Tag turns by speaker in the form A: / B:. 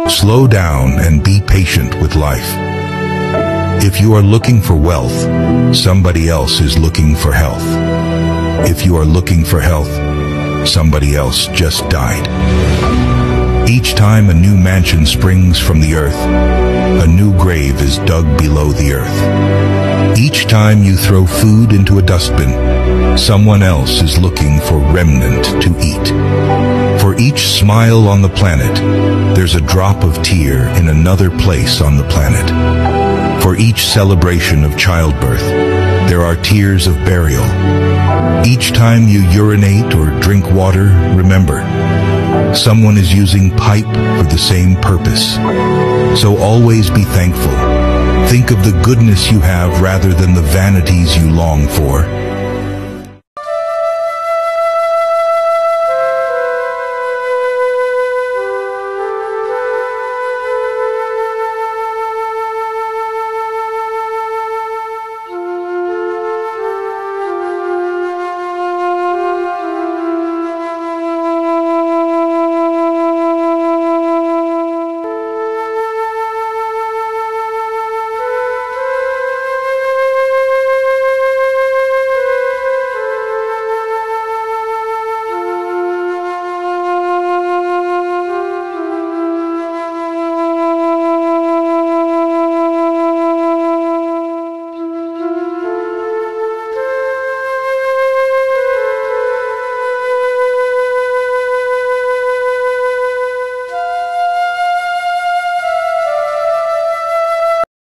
A: Slow down and be patient with life. If you are looking for wealth, somebody else is looking for health. If you are looking for health, somebody else just died. Each time a new mansion springs from the earth, a new grave is dug below the earth. Each time you throw food into a dustbin, someone else is looking for remnant to eat. For each smile on the planet, there's a drop of tear in another place on the planet. For each celebration of childbirth, there are tears of burial. Each time you urinate or drink water, remember, someone is using pipe for the same purpose. So always be thankful. Think of the goodness you have rather than the vanities you long for.